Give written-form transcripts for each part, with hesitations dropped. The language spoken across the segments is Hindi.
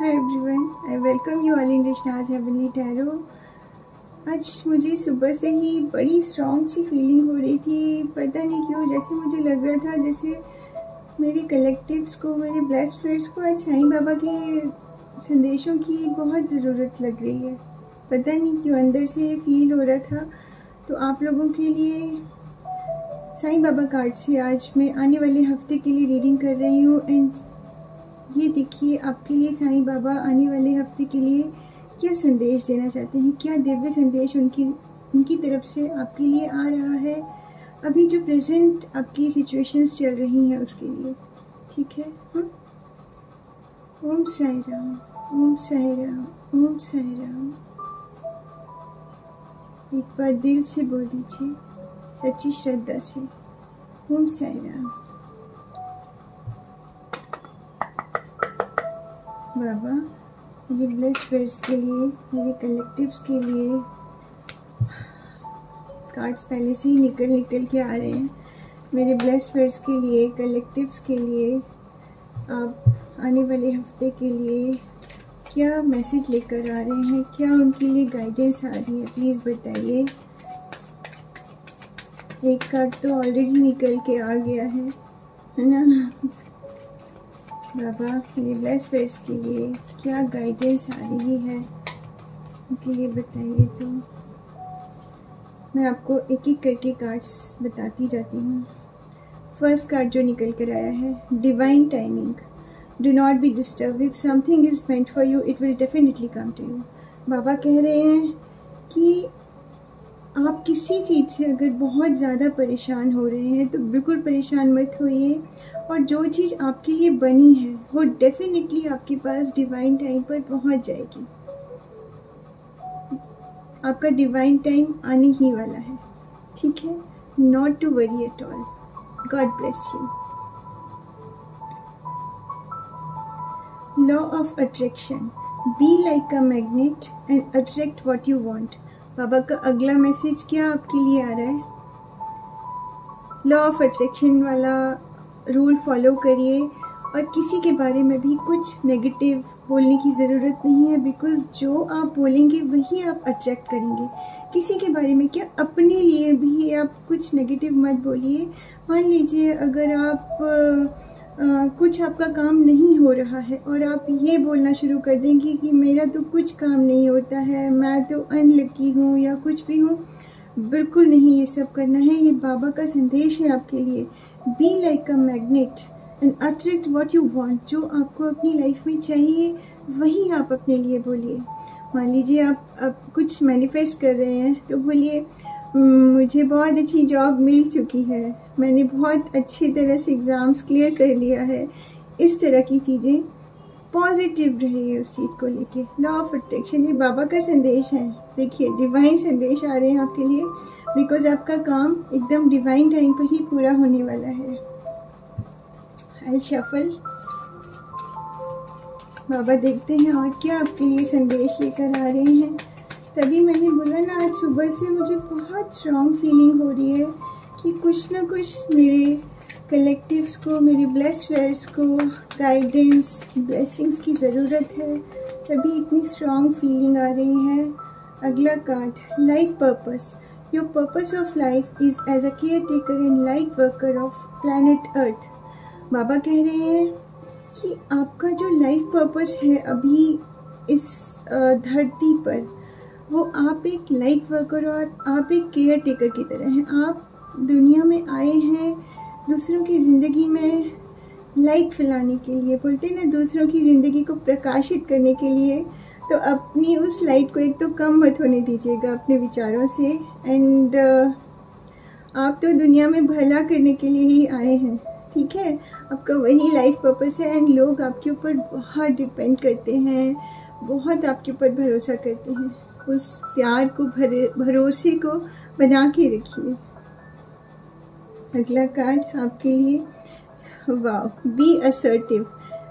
Hi everyone, I welcome you all in Rishna's Heavenly Tarot। आज मुझे सुबह से ही बड़ी स्ट्रॉन्ग सी फीलिंग हो रही थी, पता नहीं क्यों। जैसे मुझे लग रहा था जैसे मेरे कलेक्टिव्स को, मेरे ब्लेस्ड फ्रेंड्स को आज साईं बाबा के संदेशों की बहुत ज़रूरत लग रही है। पता नहीं क्यों अंदर से फील हो रहा था। तो आप लोगों के लिए साईं बाबा कार्ड से आज मैं आने वाले हफ्ते के लिए रीडिंग कर रही हूँ। एंड ये देखिए आपके लिए साईं बाबा आने वाले हफ्ते के लिए क्या संदेश देना चाहते हैं, क्या दिव्य संदेश उनकी तरफ से आपके लिए आ रहा है अभी जो प्रेजेंट आपकी सिचुएशंस चल रही हैं उसके लिए। ठीक है। ओम साईं राम, ओम साईं राम, ओम साईं राम। एक बार दिल से बोल दीजिए, सच्ची श्रद्धा से, ओम साईं राम। बाबा मेरे ब्लेस्ड फ्रेंड्स के लिए, मेरे कलेक्टिव्स के लिए कार्ड्स पहले से ही निकल के आ रहे हैं। मेरे ब्लेस्ड फ्रेंड्स के लिए, कलेक्टिव्स के लिए, आप आने वाले हफ्ते के लिए क्या मैसेज लेकर आ रहे हैं, क्या उनके लिए गाइडेंस आ रही है, प्लीज़ बताइए। एक कार्ड तो ऑलरेडी निकल के आ गया है ना। बाबा मेरे ब्लेस्ड फ्रेंड्स के लिए क्या गाइडेंस आ रही है उनके लिए बताइए। तो मैं आपको एक एक करके कार्ड्स बताती जाती हूँ। फर्स्ट कार्ड जो निकल कर आया है, divine timing. Do not be disturb, if something is meant for you it will definitely come to you. Baba कह रहे हैं कि आप किसी चीज़ से अगर बहुत ज़्यादा परेशान हो रहे हैं तो बिल्कुल परेशान मत होइए, और जो चीज़ आपके लिए बनी है वो डेफिनेटली आपके पास डिवाइन टाइम पर पहुंच जाएगी। आपका डिवाइन टाइम आने ही वाला है। ठीक है, not to worry at all. God bless you. Law of attraction, be like a magnet and attract what you want. Baba का अगला मैसेज क्या आपके लिए आ रहा है? लॉ ऑफ अट्रैक्शन वाला रूल फॉलो करिए, और किसी के बारे में भी कुछ नेगेटिव बोलने की ज़रूरत नहीं है, बिकॉज़ जो आप बोलेंगे वही आप अट्रैक्ट करेंगे। किसी के बारे में क्या, अपने लिए भी आप कुछ नेगेटिव मत बोलिए। मान लीजिए अगर आप कुछ आपका काम नहीं हो रहा है और आप ये बोलना शुरू कर देंगे कि मेरा तो कुछ काम नहीं होता है, मैं तो अनलकी हूँ या कुछ भी हूँ, बिल्कुल नहीं ये सब करना है। ये बाबा का संदेश है आपके लिए। B like a magnet and attract what you want. जो आपको अपनी लाइफ में चाहिए वही आप अपने लिए बोलिए। मान लीजिए आप कुछ मैनिफेस्ट कर रहे हैं तो बोलिए मुझे बहुत अच्छी जॉब मिल चुकी है, मैंने बहुत अच्छी तरह से एग्ज़ाम्स क्लियर कर लिया है। इस तरह की चीज़ें, पॉजिटिव रहिए उस चीज़ को लेके। लॉ ऑफ अट्रैक्शन ये बाबा का संदेश है। देखिए डिवाइन संदेश आ रहे हैं आपके लिए, बिकॉज आपका काम एकदम डिवाइन टाइम पर ही पूरा होने वाला है। आई शफल। बाबा देखते हैं और क्या आपके लिए संदेश लेकर आ रहे हैं। तभी मैंने बोला ना, आज सुबह से मुझे बहुत स्ट्रॉन्ग फीलिंग हो रही है कि कुछ ना कुछ मेरे कलेक्टिव्स को, मेरे ब्लेस्ड फ्रेंड्स को गाइडेंस, ब्लेसिंग्स की ज़रूरत है, तभी इतनी स्ट्रॉन्ग फीलिंग आ रही है। अगला card, life purpose. Your purpose of life is as a care taker and light worker of planet earth. Baba कह रहे हैं कि आपका जो लाइफ पर्पस है अभी इस धरती पर, वो आप एक लाइट वर्कर और आप एक केयर टेकर की तरह हैं। आप दुनिया में आए हैं दूसरों की ज़िंदगी में लाइट फैलाने के लिए, बोलते हैं ना, दूसरों की ज़िंदगी को प्रकाशित करने के लिए। तो अपनी उस लाइट को एक तो कम मत होने दीजिएगा अपने विचारों से। एंड आप तो दुनिया में भला करने के लिए ही आए हैं। ठीक है, आपका वही लाइफ पर्पस है। एंड लोग आपके ऊपर बहुत डिपेंड करते हैं, बहुत आपके ऊपर भरोसा करते हैं। उस प्यार को, भरोसे को बना के रखिए। अगला कार्ड आपके लिए, wow, be assertive.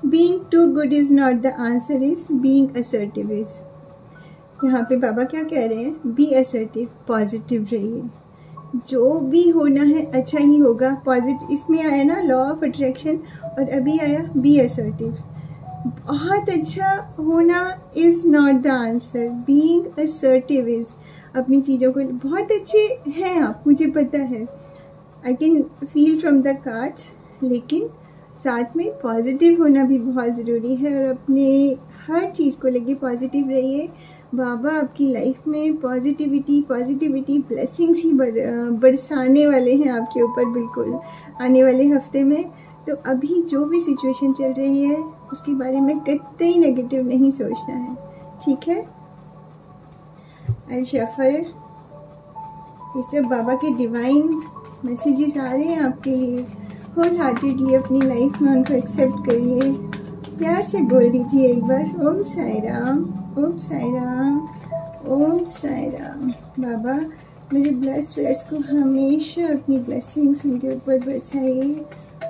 Being too good is not the answer, is being assertive is. यहाँ पे बाबा क्या कह रहे हैं? बी असर्टिव, पॉजिटिव रहिए। जो भी होना है अच्छा ही होगा। पॉजिटिव इसमें आया ना, लॉ ऑफ अट्रैक्शन, और अभी आया बी असर्टिव। बहुत अच्छा होना is not the answer, being assertive is. अपनी चीज़ों को बहुत अच्छे हैं आप, मुझे पता है, I can feel from the cards, लेकिन साथ में पॉजिटिव होना भी बहुत ज़रूरी है और अपने हर चीज़ को लेके पॉजिटिव रहिए। बाबा आपकी लाइफ में पॉजिटिविटी ब्लेसिंग्स ही बरसाने वाले हैं आपके ऊपर बिल्कुल आने वाले हफ्ते में। तो अभी जो भी सिचुएशन चल रही है उसके बारे में कतई नेगेटिव नहीं सोचना है, ठीक है। आई शफल, ये सब बाबा के डिवाइन मैसेजेस आ रहे हैं आपके लिए। होल हार्टेडली अपनी लाइफ में उनको एक्सेप्ट करिए, प्यार से बोल दीजिए एक बार ओम साई राम, ओम साई राम, ओम साई राम। बाबा मेरे ब्लेस्ड फ्रेंड्स को हमेशा अपनी ब्लेसिंग्स उनके ऊपर बरसाइए,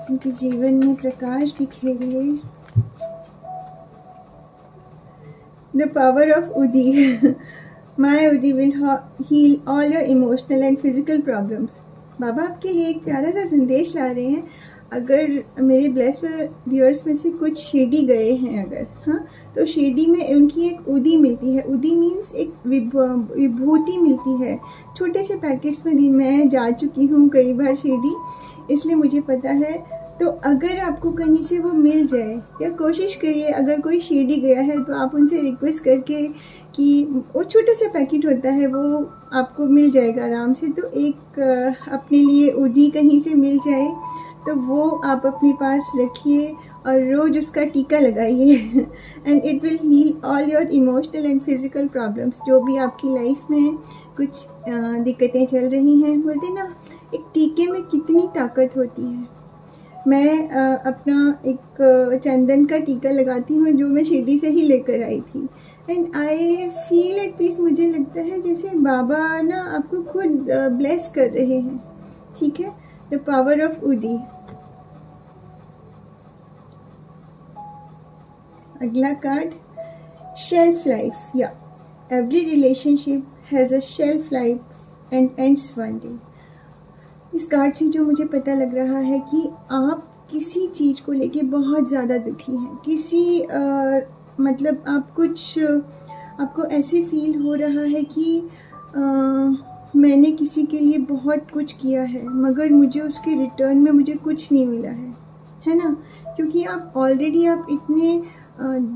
उनके जीवन में प्रकाश बिखेरिए। The power of udi my udi will heal all your emotional and physical problems. Baba आपके लिए एक प्यारा सा संदेश ला रहे हैं। अगर मेरे ब्लेस्ड व्यूअर्स में से कुछ शिरडी गए हैं अगर, हाँ, तो शिरडी में उनकी एक उदी मिलती है। उदी मीन्स एक विभूति मिलती है, छोटे से पैकेट्स में। मैं जा चुकी हूँ कई बार शिरडी, इसलिए मुझे पता है। तो अगर आपको कहीं से वो मिल जाए, या कोशिश करिए, अगर कोई शिरडी गया है तो आप उनसे रिक्वेस्ट करके कि वो छोटा सा पैकेट होता है वो आपको मिल जाएगा आराम से। तो एक अपने लिए उदी कहीं से मिल जाए तो वो आप अपने पास रखिए और रोज़ उसका टीका लगाइए and it will heal all your emotional and physical problems. जो भी आपकी लाइफ में कुछ दिक्कतें चल रही हैं, बोलते ना एक टीके में कितनी ताकत होती है। मैं अपना एक चंदन का टीका लगाती हूँ जो मैं शिरडी से ही लेकर आई थी, and I feel at peace. मुझे लगता है जैसे बाबा ना आपको खुद ब्लेस कर रहे हैं, ठीक है। द पावर ऑफ उदी। अगला कार्ड, शेल्फ लाइफ। या every relationship has a shelf life and ends one day. इस कार्ड से जो मुझे पता लग रहा है कि आप किसी चीज़ को लेके बहुत ज़्यादा दुखी हैं, किसी मतलब आप कुछ, आपको ऐसे फील हो रहा है कि मैंने किसी के लिए बहुत कुछ किया है मगर मुझे उसके रिटर्न में मुझे कुछ नहीं मिला है ना। क्योंकि आप ऑलरेडी आप इतने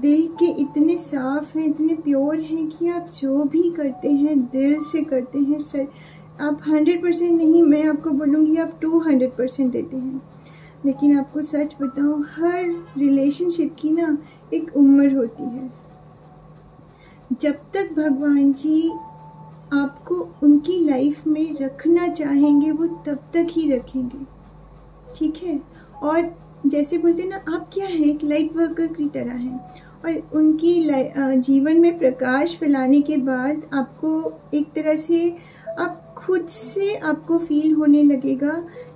दिल के इतने साफ़ हैं, इतने प्योर हैं कि आप जो भी करते हैं दिल से करते हैं। सर आप 100% नहीं, मैं आपको बोलूँगी आप 200% देते हैं। लेकिन आपको सच बताऊँ, हर रिलेशनशिप की ना एक उम्र होती है। जब तक भगवान जी आपको उनकी लाइफ में रखना चाहेंगे वो तब तक ही रखेंगे, ठीक है। और जैसे बोलते हैं ना, आप क्या हैं, एक लाइट वर्कर की तरह हैं, और उनकी जीवन में प्रकाश फैलाने के बाद आपको एक तरह से आप खुद से आपको फील होने लगेगा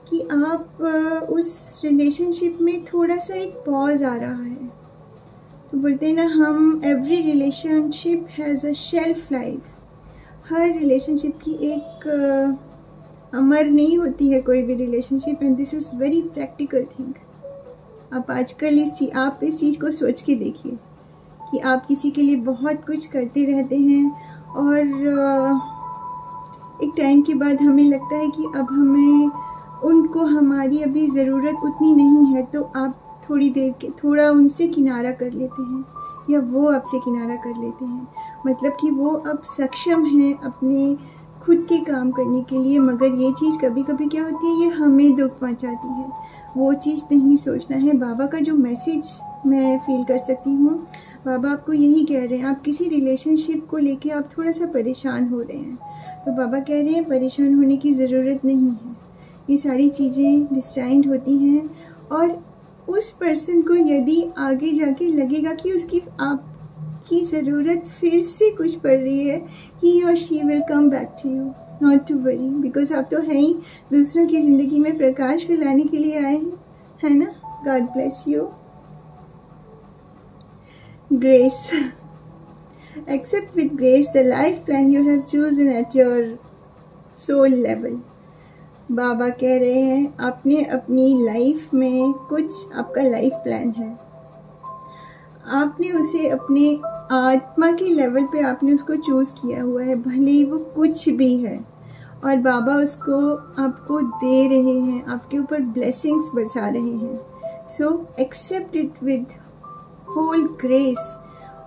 कि आप उस रिलेशनशिप में थोड़ा सा एक पॉज आ रहा है। तो बोलते हैं ना हम, every relationship has a shelf life. Her relationship की एक अमर नहीं होती है कोई भी relationship, and this is very practical thing. आप आजकल आप इस चीज़ को सोच के देखिए कि आप किसी के लिए बहुत कुछ करते रहते हैं और एक टाइम के बाद हमें लगता है कि अब हमें उनको हमारी अभी ज़रूरत उतनी नहीं है, तो आप थोड़ी देर के थोड़ा उनसे किनारा कर लेते हैं या वो आपसे किनारा कर लेते हैं। मतलब कि वो अब सक्षम हैं अपने खुद के काम करने के लिए, मगर ये चीज़ कभी कभी क्या होती है, ये हमें दुख पहुंचाती है। वो चीज़ नहीं सोचना है। बाबा का जो मैसेज मैं फील कर सकती हूँ, बाबा आपको यही कह रहे हैं, आप किसी रिलेशनशिप को लेके आप थोड़ा सा परेशान हो रहे हैं, तो बाबा कह रहे हैं परेशान होने की ज़रूरत नहीं है। ये सारी चीज़ें डिस्टाइंड होती हैं, और उस पर्सन को यदि आगे जाके लगेगा कि उसकी आपकी ज़रूरत फिर से कुछ पड़ रही है, ही और she will come back to you, not to worry, because आप तो हैं ही दूसरों की ज़िंदगी में प्रकाश फैलाने के लिए आए हैं, है ना। God bless you. Grace. Accept with grace the life plan you have chosen at your soul level। बाबा कह रहे हैं आपने अपनी लाइफ में कुछ, आपका लाइफ प्लान है, आपने उसे अपने आत्मा के लेवल पे आपने उसको चूज़ किया हुआ है, भले ही वो कुछ भी है, और बाबा उसको आपको दे रहे हैं, आपके ऊपर ब्लेसिंग्स बरसा रहे हैं। So accept it with whole grace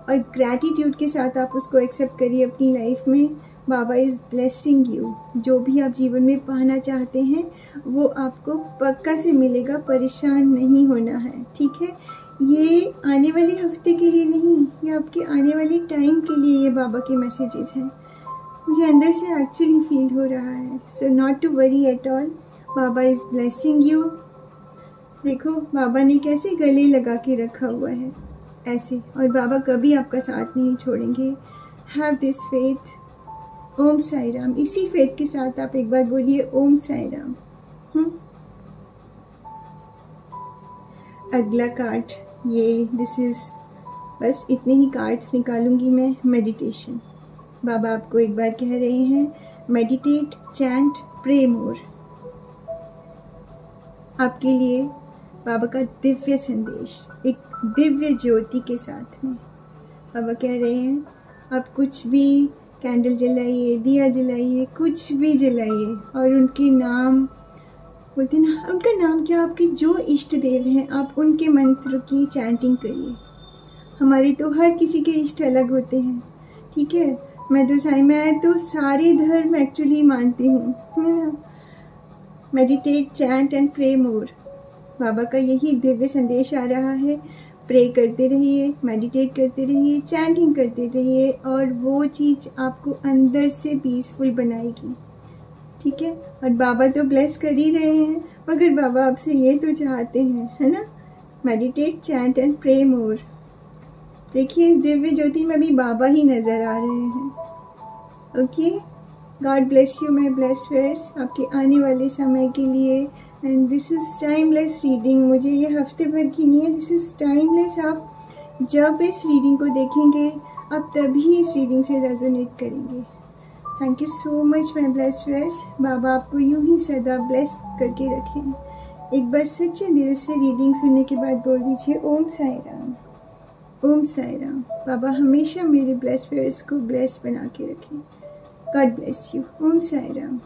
और ग्रैटिट्यूड के साथ आप उसको एक्सेप्ट करिए अपनी लाइफ में। Baba is blessing you. जो भी आप जीवन में पाना चाहते हैं वो आपको पक्का से मिलेगा, परेशान नहीं होना है, ठीक है। ये आने वाले हफ्ते के लिए नहीं, ये आपके आने वाले टाइम के लिए ये बाबा के मैसेजेस हैं। मुझे अंदर से एक्चुअली फील हो रहा है। So not to worry at all, Baba is blessing you. देखो बाबा ने कैसे गले लगा के रखा हुआ है ऐसे, और बाबा कभी आपका साथ नहीं छोड़ेंगे। Have this faith. Om Sai Ram. इसी फेथ के साथ आप एक बार बोलिए ओम साई राम। अगला कार्ड ये दिस इज़, बस इतने ही कार्ड्स निकालूंगी मैं। मेडिटेशन। बाबा आपको एक बार कह रहे हैं मेडिटेट, चैंट, प्रे मोर। आपके लिए बाबा का दिव्य संदेश एक दिव्य ज्योति के साथ में। बाबा कह रहे हैं आप कुछ भी कैंडल जलाइए, दिया जलाइए, कुछ भी जलाइए, और उनके नाम बोलते ना, उनका नाम क्या, आपके जो इष्ट देव हैं आप उनके मंत्र की चैंटिंग करिए। हमारे तो हर किसी के इष्ट अलग होते हैं, ठीक है। मैं तो सारे धर्म एक्चुअली मानती हूँ। मेडिटेट, चैंट एंड प्रे मोर। बाबा का यही दिव्य संदेश आ रहा है। प्रे करते रहिए, मेडिटेट करते रहिए, चैंटिंग करते रहिए, और वो चीज़ आपको अंदर से पीसफुल बनाएगी, ठीक है। और बाबा तो ब्लेस कर ही रहे हैं, मगर बाबा आपसे ये तो चाहते हैं, है ना, मेडिटेट, चैंट एंड प्रे मोर। देखिए इस दिव्य ज्योति में भी बाबा ही नज़र आ रहे हैं। Okay, God bless you my blessed friends, आपके आने वाले समय के लिए। And this is timeless reading. मुझे ये हफ्ते भर की नहीं है, दिस इज़ टाइमलेस। आप जब इस रीडिंग को देखेंगे आप तभी इस रीडिंग से रेजोनेट करेंगे। Thank you so much my blessed friends. Baba आपको यूं ही सदा ब्लेस करके रखें। एक बार सच्चे दिल से रीडिंग सुनने के बाद बोल दीजिए ओम साई राम, ओम साई राम। बाबा हमेशा मेरे ब्लेस्ड फ्रेंड्स को ब्लेस बना के रखें। God bless you. Om Sai Ram.